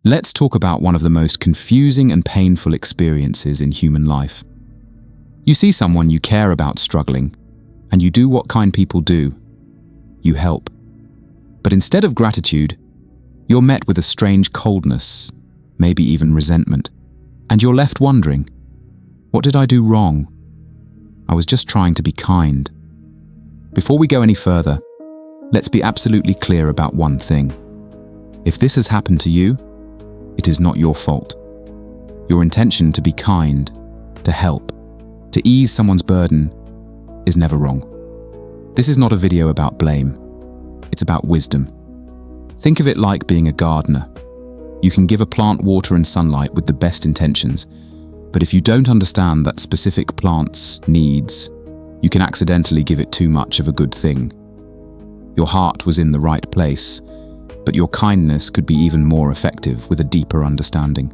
Let's talk about one of the most confusing and painful experiences in human life. You see someone you care about struggling, and you do what kind people do. You help. But instead of gratitude, you're met with a strange coldness, maybe even resentment, and you're left wondering, what did I do wrong? I was just trying to be kind. Before we go any further, let's be absolutely clear about one thing. If this has happened to you, it is not your fault. Your intention to be kind, to help, to ease someone's burden is never wrong. This is not a video about blame. It's about wisdom. Think of it like being a gardener. You can give a plant water and sunlight with the best intentions, but if you don't understand that specific plant's needs, you can accidentally give it too much of a good thing. Your heart was in the right place, but your kindness could be even more effective with a deeper understanding.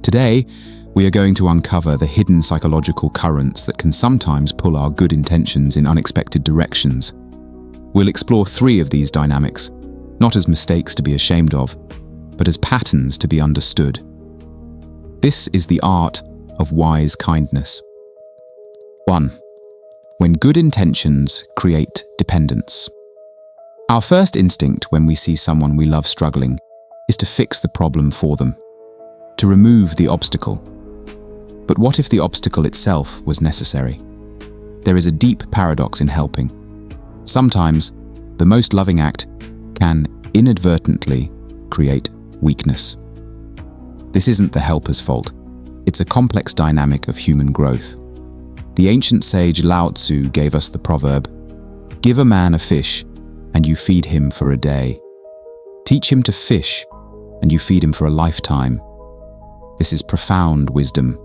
Today, we are going to uncover the hidden psychological currents that can sometimes pull our good intentions in unexpected directions. We'll explore 3 of these dynamics, not as mistakes to be ashamed of, but as patterns to be understood. This is the art of wise kindness. 1. When good intentions create dependence. Our first instinct when we see someone we love struggling is to fix the problem for them, to remove the obstacle. But what if the obstacle itself was necessary? There is a deep paradox in helping. Sometimes, the most loving act can inadvertently create weakness. This isn't the helper's fault. It's a complex dynamic of human growth. The ancient sage Lao Tzu gave us the proverb, "Give a man a fish, and you feed him for a day. Teach him to fish, and you feed him for a lifetime." This is profound wisdom.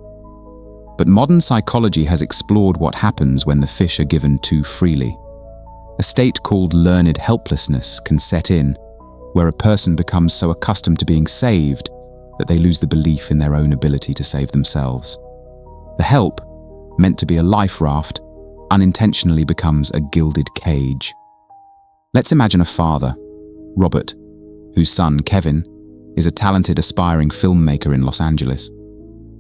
But modern psychology has explored what happens when the fish are given too freely. A state called learned helplessness can set in, where a person becomes so accustomed to being saved that they lose the belief in their own ability to save themselves. The help, meant to be a life raft, unintentionally becomes a gilded cage. Let's imagine a father, Robert, whose son, Kevin, is a talented aspiring filmmaker in Los Angeles.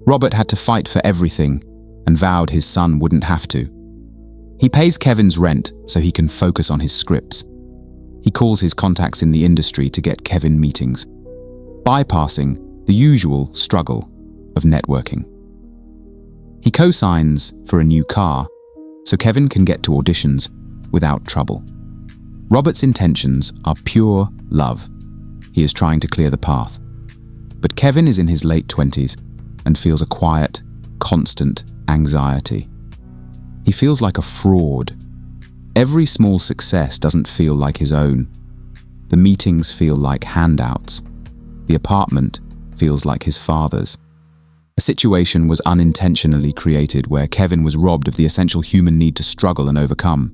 Robert had to fight for everything and vowed his son wouldn't have to. He pays Kevin's rent so he can focus on his scripts. He calls his contacts in the industry to get Kevin meetings, bypassing the usual struggle of networking. He co-signs for a new car so Kevin can get to auditions without trouble. Robert's intentions are pure love. He is trying to clear the path. But Kevin is in his late 20s and feels a quiet, constant anxiety. He feels like a fraud. Every small success doesn't feel like his own. The meetings feel like handouts. The apartment feels like his father's. A situation was unintentionally created where Kevin was robbed of the essential human need to struggle and overcome.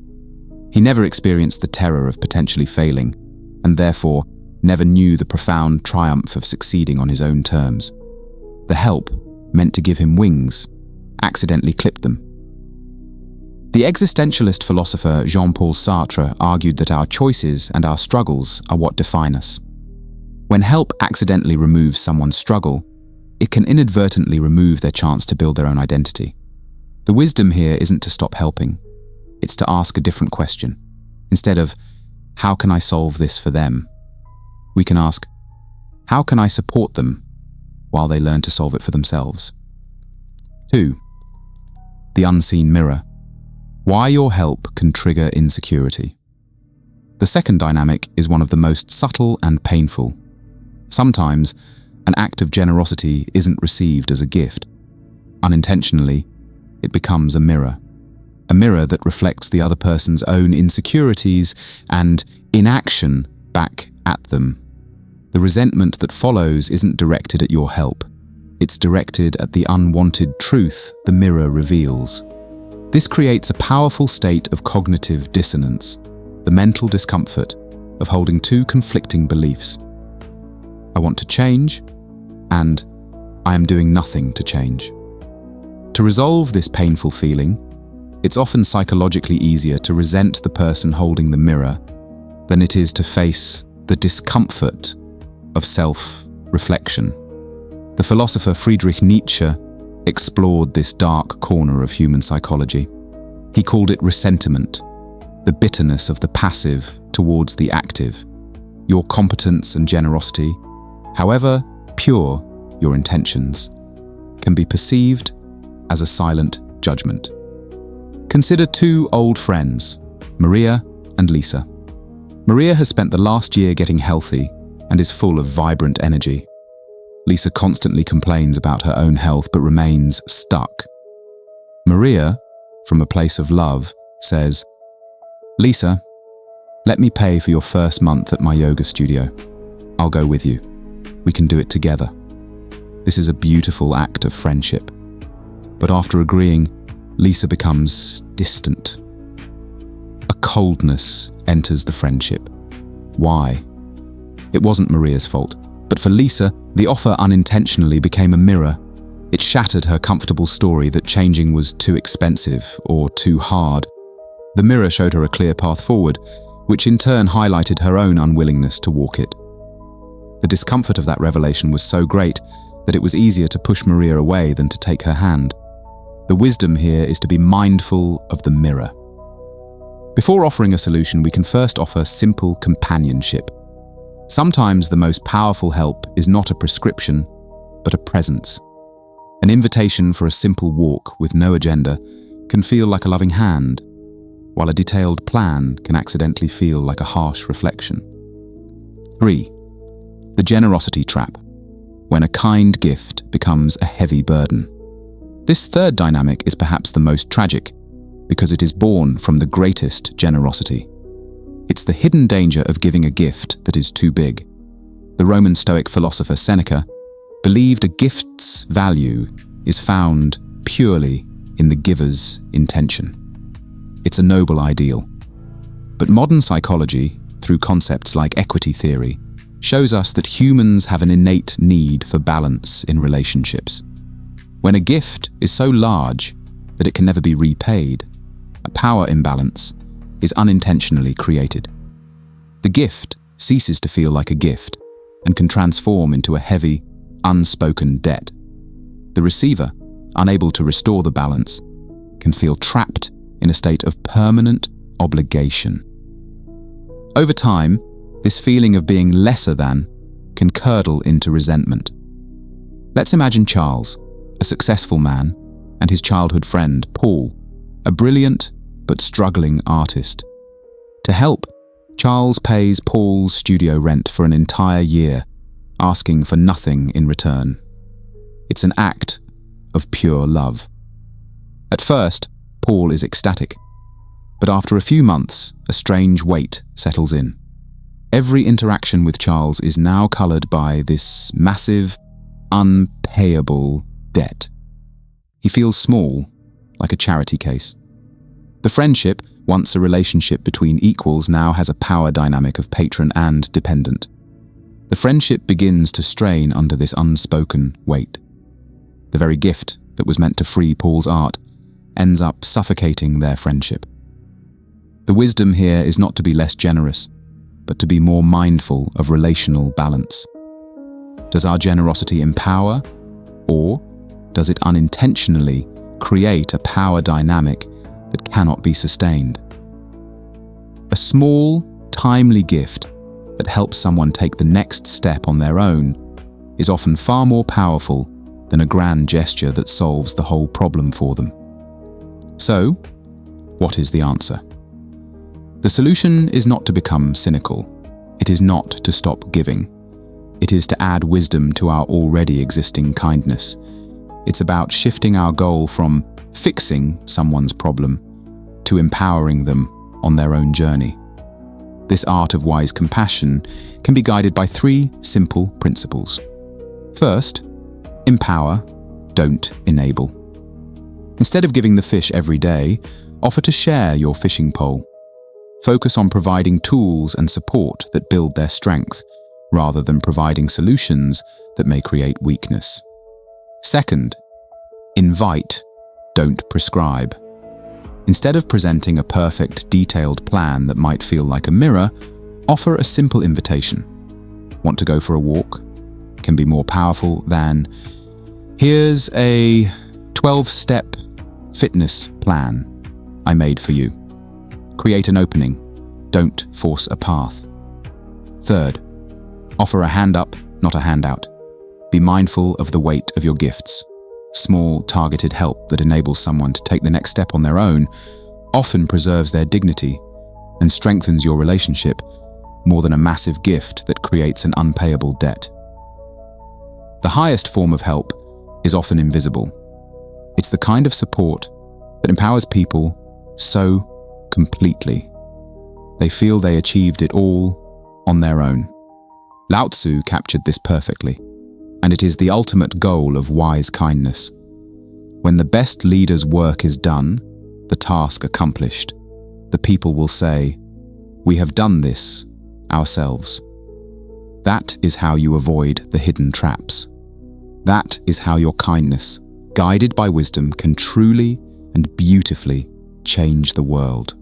He never experienced the terror of potentially failing, and therefore never knew the profound triumph of succeeding on his own terms. The help, meant to give him wings, accidentally clipped them. The existentialist philosopher Jean-Paul Sartre argued that our choices and our struggles are what define us. When help accidentally removes someone's struggle, it can inadvertently remove their chance to build their own identity. The wisdom here isn't to stop helping. It's to ask a different question. Instead of, how can I solve this for them? We can ask, how can I support them while they learn to solve it for themselves? 2. The unseen mirror. Why your help can trigger insecurity. The second dynamic is one of the most subtle and painful. Sometimes, an act of generosity isn't received as a gift. Unintentionally, it becomes a mirror that reflects the other person's own insecurities and inaction back at them. The resentment that follows isn't directed at your help. It's directed at the unwanted truth the mirror reveals. This creates a powerful state of cognitive dissonance, the mental discomfort of holding 2 conflicting beliefs. I want to change, and I am doing nothing to change. To resolve this painful feeling, it's often psychologically easier to resent the person holding the mirror than it is to face the discomfort of reflection. The philosopher Friedrich Nietzsche explored this dark corner of human psychology. He called it ressentiment, the bitterness of the passive towards the active. Your competence and generosity, however pure your intentions, can be perceived as a silent judgment. Consider two old friends, Maria and Lisa. Maria has spent the last year getting healthy and is full of vibrant energy. Lisa constantly complains about her own health but remains stuck. Maria, from a place of love, says, "Lisa, let me pay for your first month at my yoga studio. I'll go with you. We can do it together." This is a beautiful act of friendship. But after agreeing, Lisa becomes distant. A coldness enters the friendship. Why? It wasn't Maria's fault, but for Lisa, the offer unintentionally became a mirror. It shattered her comfortable story that changing was too expensive or too hard. The mirror showed her a clear path forward, which in turn highlighted her own unwillingness to walk it. The discomfort of that revelation was so great that it was easier to push Maria away than to take her hand. The wisdom here is to be mindful of the mirror. Before offering a solution, we can first offer simple companionship. Sometimes the most powerful help is not a prescription, but a presence. An invitation for a simple walk with no agenda can feel like a loving hand, while a detailed plan can accidentally feel like a harsh reflection. 3. The generosity trap, when a kind gift becomes a heavy burden. This third dynamic is perhaps the most tragic, because it is born from the greatest generosity. It's the hidden danger of giving a gift that is too big. The Roman Stoic philosopher Seneca believed a gift's value is found purely in the giver's intention. It's a noble ideal. But modern psychology, through concepts like equity theory, shows us that humans have an innate need for balance in relationships. When a gift is so large that it can never be repaid, a power imbalance is unintentionally created. The gift ceases to feel like a gift and can transform into a heavy, unspoken debt. The receiver, unable to restore the balance, can feel trapped in a state of permanent obligation. Over time, this feeling of being lesser than can curdle into resentment. Let's imagine Charles, a successful man, and his childhood friend, Paul, a brilliant but struggling artist. To help, Charles pays Paul's studio rent for an entire year, asking for nothing in return. It's an act of pure love. At first, Paul is ecstatic, but after a few months, a strange weight settles in. Every interaction with Charles is now coloured by this massive, unpayable debt. He feels small, like a charity case. The friendship, once a relationship between equals, now has a power dynamic of patron and dependent. The friendship begins to strain under this unspoken weight. The very gift that was meant to free Paul's art ends up suffocating their friendship. The wisdom here is not to be less generous, but to be more mindful of relational balance. Does our generosity empower, or does it unintentionally create a power dynamic that cannot be sustained? A small, timely gift that helps someone take the next step on their own is often far more powerful than a grand gesture that solves the whole problem for them. So, what is the answer? The solution is not to become cynical. It is not to stop giving. It is to add wisdom to our already existing kindness. It's about shifting our goal from fixing someone's problem to empowering them on their own journey. This art of wise compassion can be guided by 3 simple principles. First, empower, don't enable. Instead of giving the fish every day, offer to share your fishing pole. Focus on providing tools and support that build their strength, rather than providing solutions that may create weakness. Second, invite, don't prescribe. Instead of presenting a perfect, detailed plan that might feel like a mirror, offer a simple invitation. Want to go for a walk? can be more powerful than, "Here's a 12-step fitness plan I made for you." Create an opening. Don't force a path. Third, offer a hand up, not a handout. Be mindful of the weight of your gifts. Small, targeted help that enables someone to take the next step on their own often preserves their dignity and strengthens your relationship more than a massive gift that creates an unpayable debt. The highest form of help is often invisible. It's the kind of support that empowers people so completely. They feel they achieved it all on their own. Lao Tzu captured this perfectly, and it is the ultimate goal of wise kindness. When the best leader's work is done, the task accomplished, the people will say, "We have done this ourselves." That is how you avoid the hidden traps. That is how your kindness, guided by wisdom, can truly and beautifully change the world.